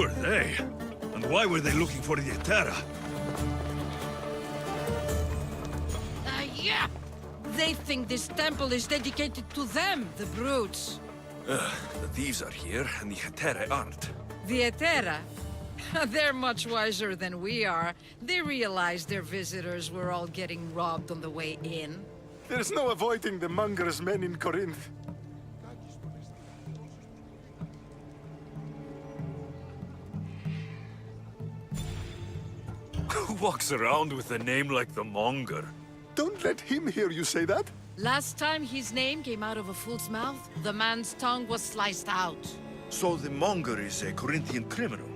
Who are they? And why were they looking for the Etera? Yeah! They think this temple is dedicated to them, the brutes. The thieves are here, and the Etera aren't. The Etera? They're much wiser than we are. They realized their visitors were all getting robbed on the way in. There's no avoiding the monger's men in Corinth. Who walks around with a name like the Monger? Don't let him hear you say that. Last time his name came out of a fool's mouth, the man's tongue was sliced out. So the Monger is a Corinthian criminal?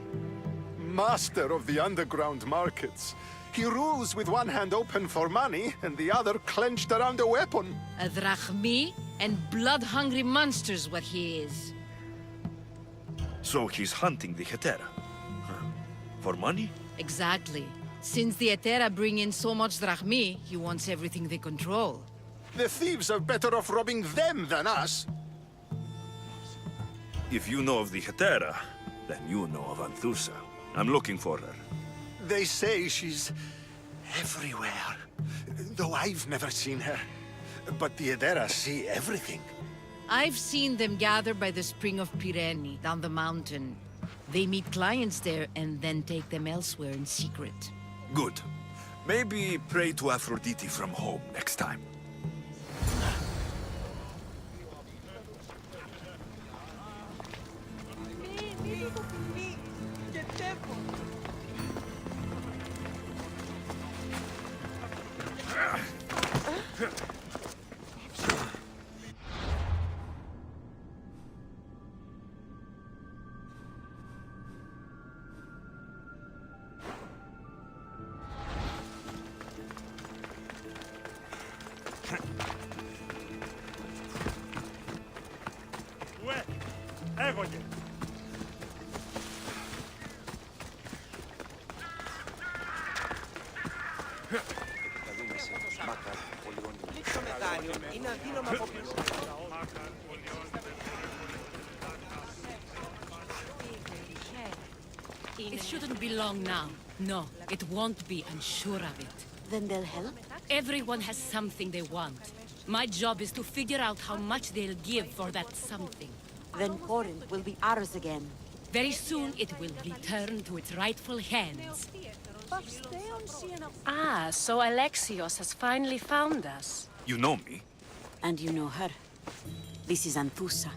Master of the underground markets. He rules with one hand open for money and the other clenched around a weapon. A drachmi and blood-hungry monster's what he is. So he's hunting the Etera? Huh. For money? Exactly. Since the Etera bring in so much drachmi, he wants everything they control. The thieves are better off robbing them than us. If you know of the Etera, then you know of Anthusa. I'm looking for her. They say she's everywhere, though I've never seen her. But the Edera see everything. I've seen them gather by the spring of Pirene, down the mountain. They meet clients there and then take them elsewhere in secret. Good. Maybe pray to Aphrodite from home next time. Έγωγε. Το μετάλλιο είναι αδύναμο από πίσω. It shouldn't be long now. No, it won't be, I'm sure of it. Then they'll help? Everyone has something they want. My job is to figure out how much they'll give for that something. Then Corinth will be ours again. Very soon it will return to its rightful hands. Ah, so Alexios has finally found us. You know me? And you know her. This is Anthusa.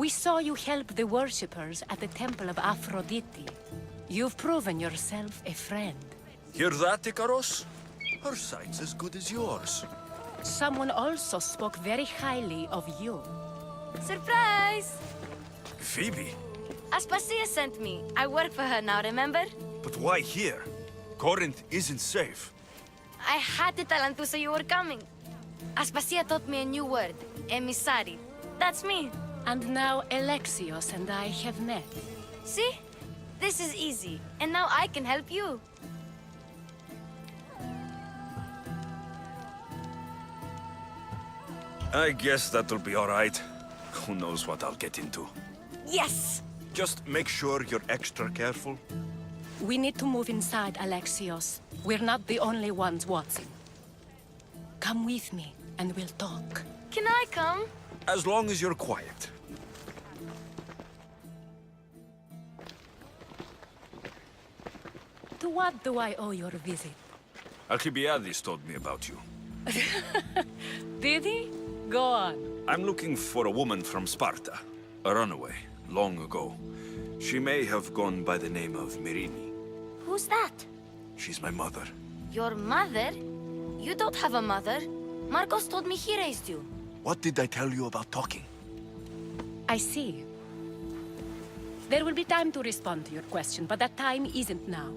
We saw you help the worshippers at the temple of Aphrodite. You've proven yourself a friend. Hear that, Ikaros? Her sight's as good as yours. Someone also spoke very highly of you. Surprise! Phoebe? Aspasia sent me. I work for her now, remember? But why here? Corinth isn't safe. I had to tell Anthusa you were coming. Aspasia taught me a new word, emissary. That's me. And now Alexios and I have met. See? This is easy. And now I can help you. I guess that'll be all right. Who knows what I'll get into. Yes! Just make sure you're extra careful. We need to move inside, Alexios. We're not the only ones watching. Come with me, and we'll talk. Can I come? As long as you're quiet. To what do I owe your visit? Alcibiades told me about you. Did he? Go on. I'm looking for a woman from Sparta. A runaway, long ago. She may have gone by the name of Myrine. Who's that? She's my mother. Your mother? You don't have a mother. Marcos told me he raised you. What did I tell you about talking? I see. There will be time to respond to your question, but that time isn't now.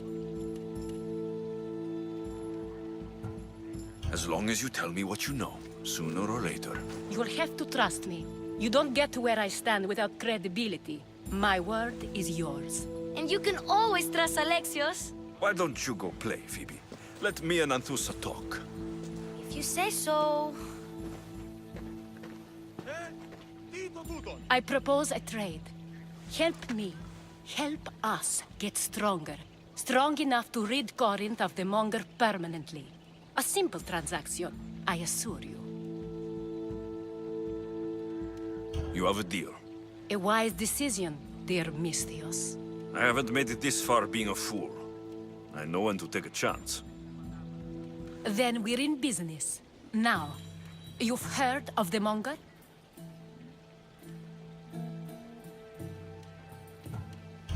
As long as you tell me what you know, sooner or later. You'll have to trust me. You don't get to where I stand without credibility. My word is yours. And you can always trust Alexios. Why don't you go play, Phoebe? Let me and Anthusa talk. If you say so... I propose a trade. Help me, Help us get stronger. Strong enough to rid Corinth of the Monger permanently. A simple transaction, I assure you. You have a deal. A wise decision, dear Misthios. I haven't made it this far being a fool. I know when to take a chance. Then we're in business. Now, you've heard of the Monger?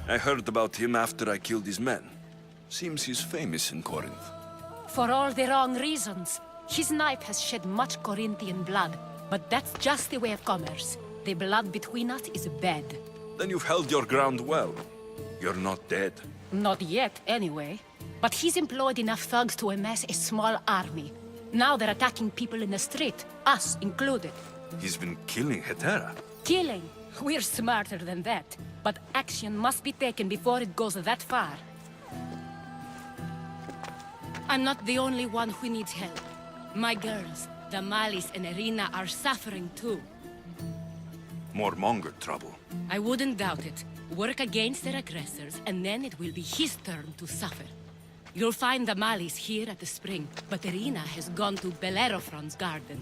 I heard about him after I killed his men. Seems he's famous in Corinth. For all the wrong reasons. His knife has shed much Corinthian blood, but that's just the way of commerce. The blood between us is bad. Then you've held your ground well. You're not dead. Not yet, anyway. But he's employed enough thugs to amass a small army. Now they're attacking people in the street, us included. He's been killing Hetera. Killing? We're smarter than that. But action must be taken before it goes that far. I'm not the only one who needs help. My girls, Damalis and Irina, are suffering too. More Monger trouble. I wouldn't doubt it. Work against their aggressors, and then it will be his turn to suffer. You'll find Damalis here at the spring, but Irina has gone to Bellerophon's garden.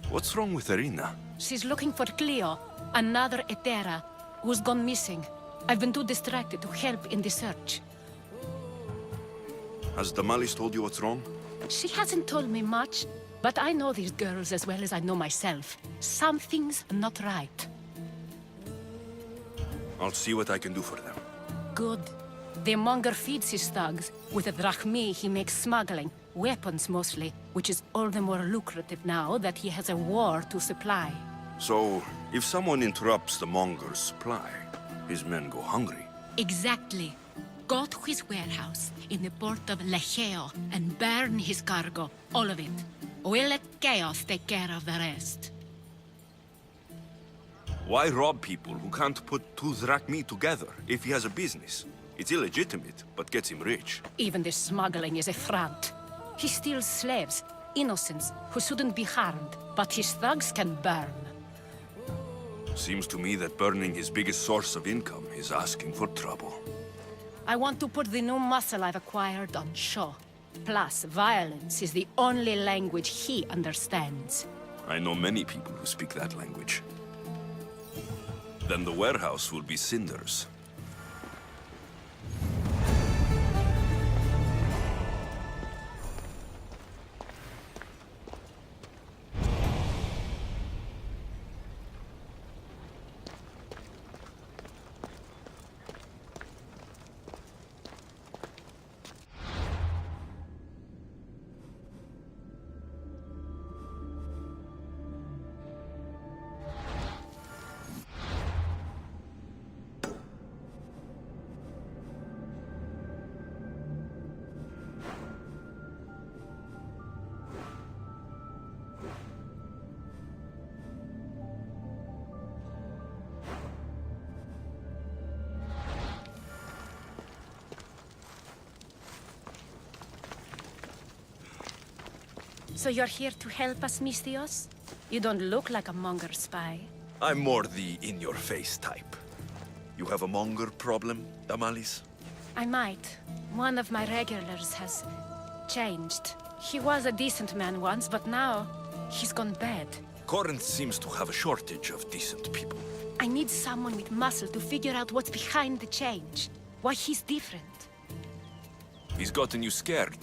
What's wrong with Irina? She's looking for Cleo, another Hetera, who's gone missing. I've been too distracted to help in the search. Has Damalis told you what's wrong? She hasn't told me much, but I know these girls as well as I know myself. Something's not right. I'll see what I can do for them. Good. The Monger feeds his thugs. With the drachmi, he makes smuggling. Weapons, mostly. Which is all the more lucrative now that he has a war to supply. So, if someone interrupts the Monger's supply, his men go hungry. Exactly. Go to his warehouse in the port of Lecheo and burn his cargo. All of it. We'll let chaos take care of the rest. Why rob people who can't put two drachmi together if he has a business? It's illegitimate, but gets him rich. Even the smuggling is a front. He steals slaves, innocents, who shouldn't be harmed, but his thugs can burn. Seems to me that burning his biggest source of income is asking for trouble. I want to put the new muscle I've acquired on show. Plus, violence is the only language he understands. I know many people who speak that language. Then the warehouse will be cinders. So you're here to help us, Misthios? You don't look like a Monger spy. I'm more the in-your-face type. You have a Monger problem, Damalis? I might. One of my regulars has changed. He was a decent man once, but now he's gone bad. Corinth seems to have a shortage of decent people. I need someone with muscle to figure out what's behind the change. Why he's different. He's gotten you scared.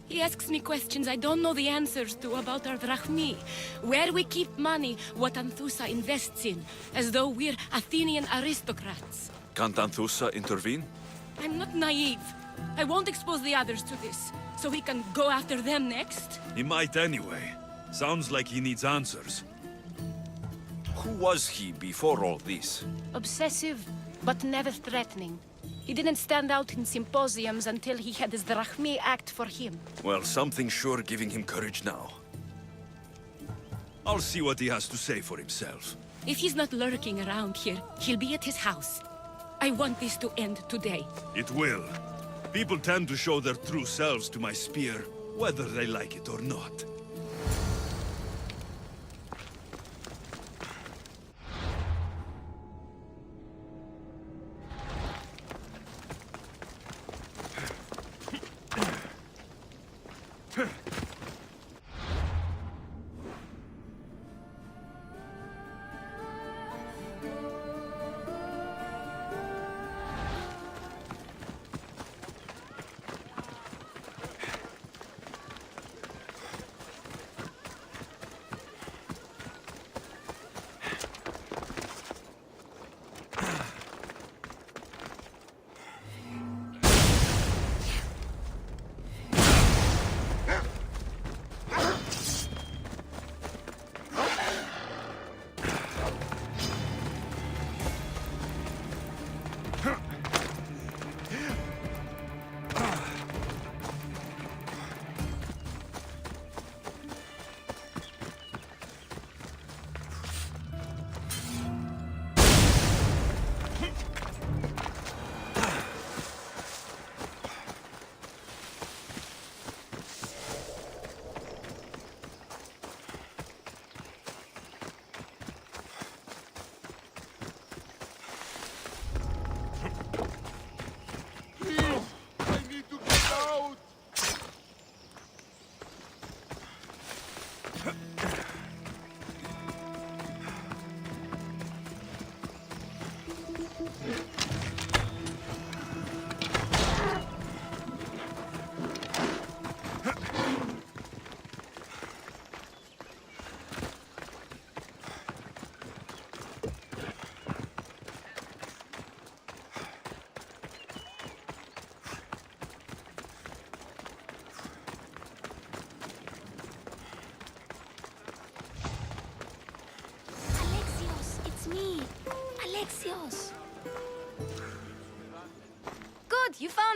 He asks me questions I don't know the answers to about our drachmi. Where we keep money, what Anthusa invests in. As though we're Athenian aristocrats. Can't Anthusa intervene? I'm not naive. I won't expose the others to this. So he can go after them next? He might anyway. Sounds like he needs answers. Who was he before all this? Obsessive, but never threatening. He didn't stand out in symposiums until he had his drachmi act for him. Well, something's sure giving him courage now. I'll see what he has to say for himself. If he's not lurking around here, he'll be at his house. I want this to end today. It will. People tend to show their true selves to my spear, whether they like it or not.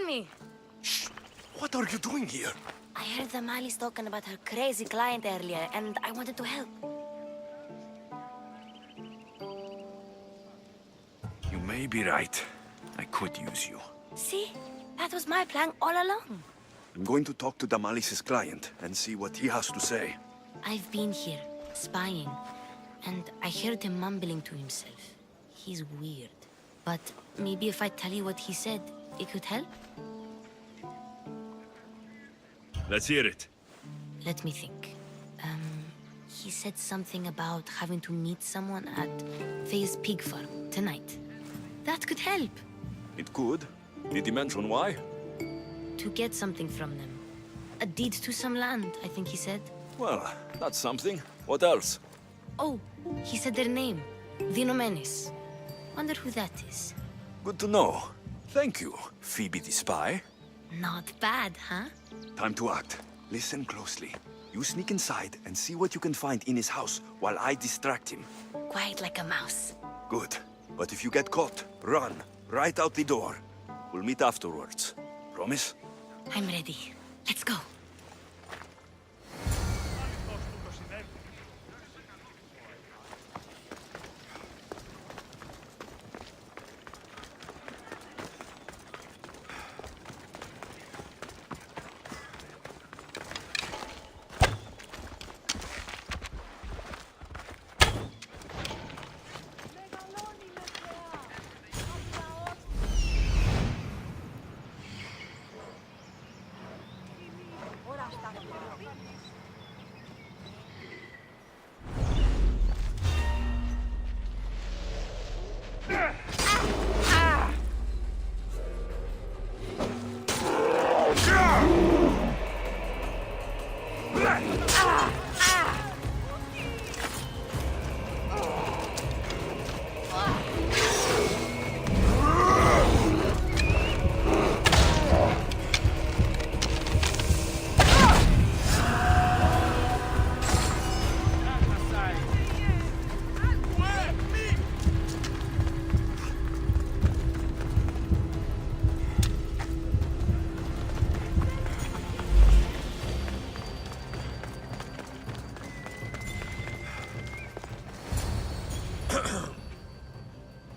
me. Shh! What are you doing here? I heard the Mali's talking about her crazy client earlier, and I wanted to help. You may be right. I could use you. See? That was my plan all along. I'm going to talk to Damalis's client and see what he has to say. I've been here, spying, and I heard him mumbling to himself. He's weird. But maybe if I tell you what he said, it could help? Let's hear it. Let me think. He said something about having to meet someone at Faye's pig farm tonight. That could help. It could. Did he mention why? To get something from them. A deed to some land, I think he said. Well, that's something. What else? Oh, he said their name. Vinomenes. Wonder who that is. Good to know. Thank you, Phoebe the spy. Not bad, huh? Time to act. Listen closely. You sneak inside and see what you can find in his house while I distract him. Quiet like a mouse. Good. But if you get caught, run. Right out the door. We'll meet afterwards. Promise? I'm ready. Let's go.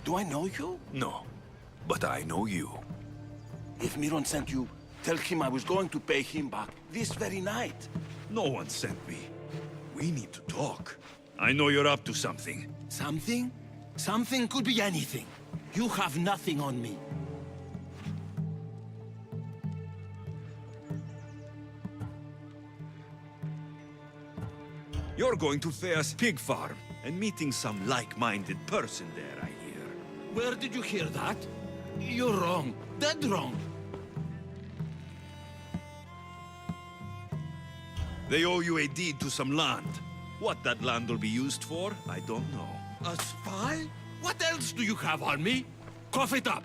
Do I know you? No. But I know you. If Miron sent you, tell him I was going to pay him back this very night. No one sent me. We need to talk. I know you're up to something. Something? Something could be anything. You have nothing on me. You're going to Faye's pig farm and meeting some like-minded person there, I hear. Where did you hear that? You're wrong. Dead wrong. They owe you a deed to some land. What that land will be used for, I don't know. A spy? What else do you have on me? Cough it up.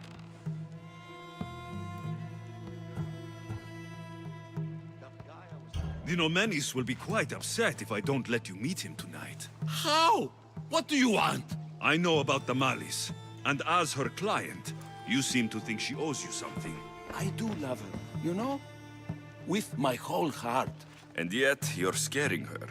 Vinomenes will be quite upset if I don't let you meet him tonight. How? What do you want? I know about the Malice, and as her client, you seem to think she owes you something. I do love her, you know? With my whole heart. And yet, you're scaring her.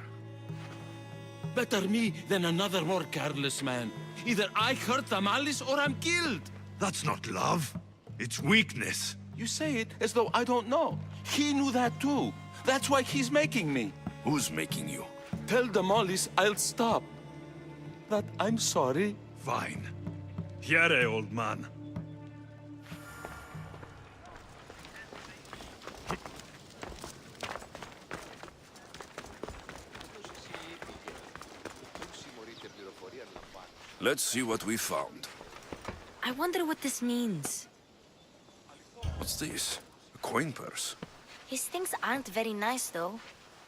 Better me than another more careless man. Either I hurt the Malice or I'm killed. That's not love. It's weakness. You say it as though I don't know. He knew that too. That's why he's making me. Who's making you? Tell the Mollies I'll stop. That I'm sorry. Fine. Here, old man. Let's see what we found. I wonder what this means. What's this? A coin purse? His things aren't very nice, though.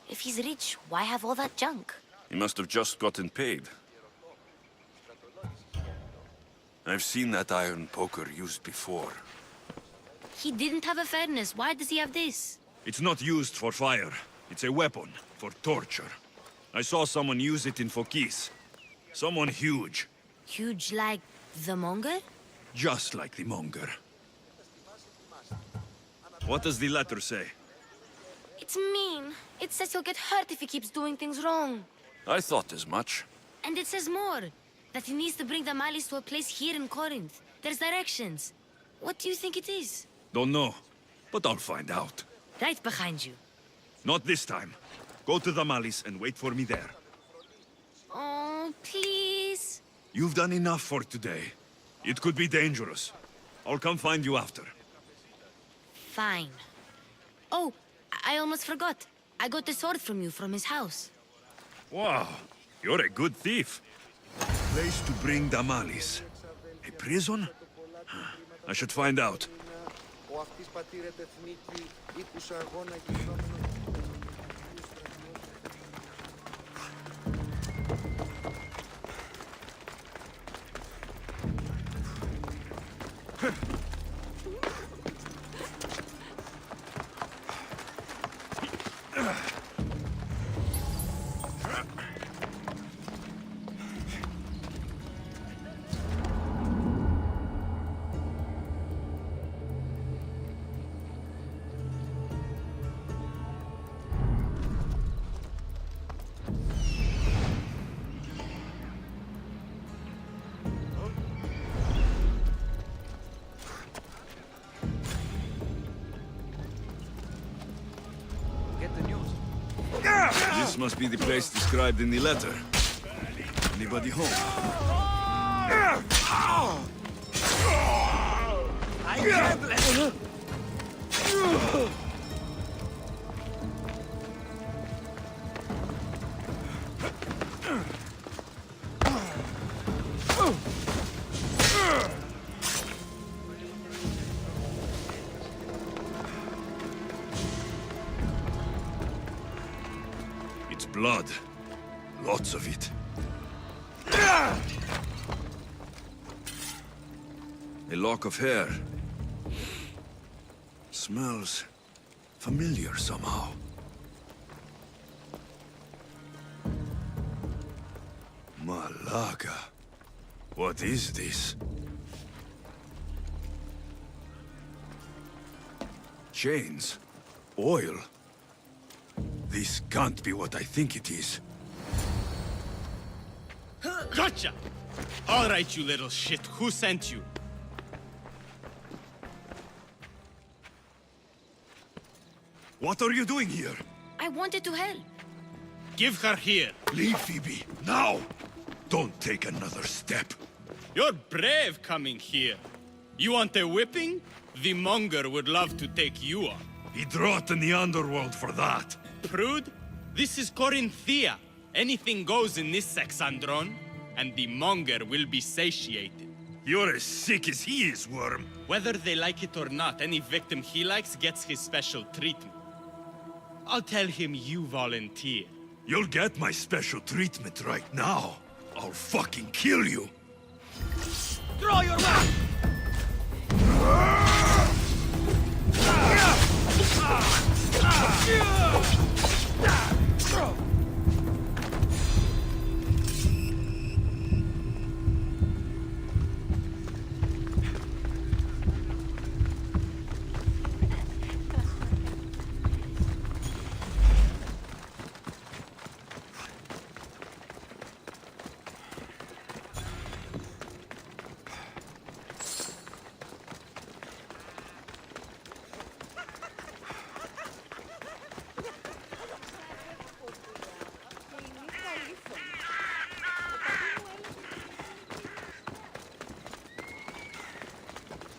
If he's rich, why have all that junk? He must have just gotten paid. I've seen that iron poker used before. He didn't have a furnace. Why does he have this? It's not used for fire. It's a weapon for torture. I saw someone use it in Fokis. Someone huge. Huge like the Monger? Just like the Monger. What does the letter say? It's mean. It says he'll get hurt if he keeps doing things wrong. I thought as much. And it says more. That he needs to bring the malice to a place here in Corinth. There's directions. What do you think it is? Don't know, but I'll find out. Right behind you. Not this time. Go to the Malice and wait for me there. Oh, please. You've done enough for today. It could be dangerous. I'll come find you after. Fine. Oh, I almost forgot. I got the sword from you from his house. Wow, you're a good thief. Place to bring the Malice. A prison? I should find out. Ο αυτής πατήρεται εθνίκη, ήκουσα αγώνα γινόμενο. This must be the place described in the letter. Anybody home? I can't let... It's blood. Lots of it. A lock of hair. Smells familiar somehow. Malaga. What is this? Chains. Oil. This can't be what I think it is. Gotcha! All right, you little shit. Who sent you? What are you doing here? I wanted to help. Give her here. Leave, Phoebe, now! Don't take another step. You're brave coming here. You want a whipping? The monger would love to take you on. He'd rot in the underworld for that. Prude, this is Corinthia. Anything goes in this Sexandron, and the monger will be satiated. You're as sick as he is, Worm. Whether they like it or not, any victim he likes gets his special treatment. I'll tell him you volunteer. You'll get my special treatment right now. I'll fucking kill you. Throw your back!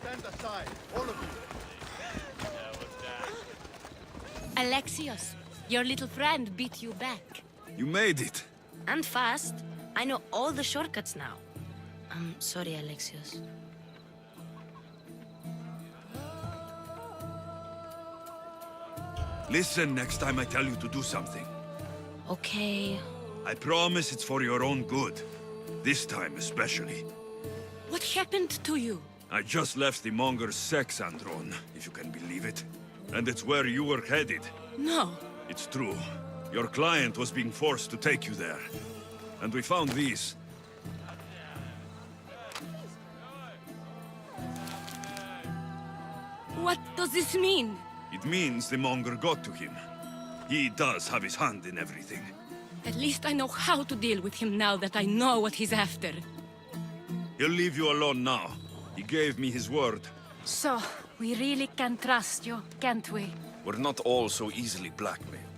Stand aside, all of you. Alexios, your little friend beat you back. You made it. And fast. I know all the shortcuts now. I'm sorry, Alexios. Listen next time I tell you to do something. Okay. I promise it's for your own good. This time especially. What happened to you? I just left the monger's Sexandron, if you can believe it. And it's where you were headed. No. It's true. Your client was being forced to take you there. And we found these. What does this mean? It means the monger got to him. He does have his hand in everything. At least I know how to deal with him now that I know what he's after. He'll leave you alone now. He gave me his word. So, we really can trust you, can't we? We're not all so easily blackmailed.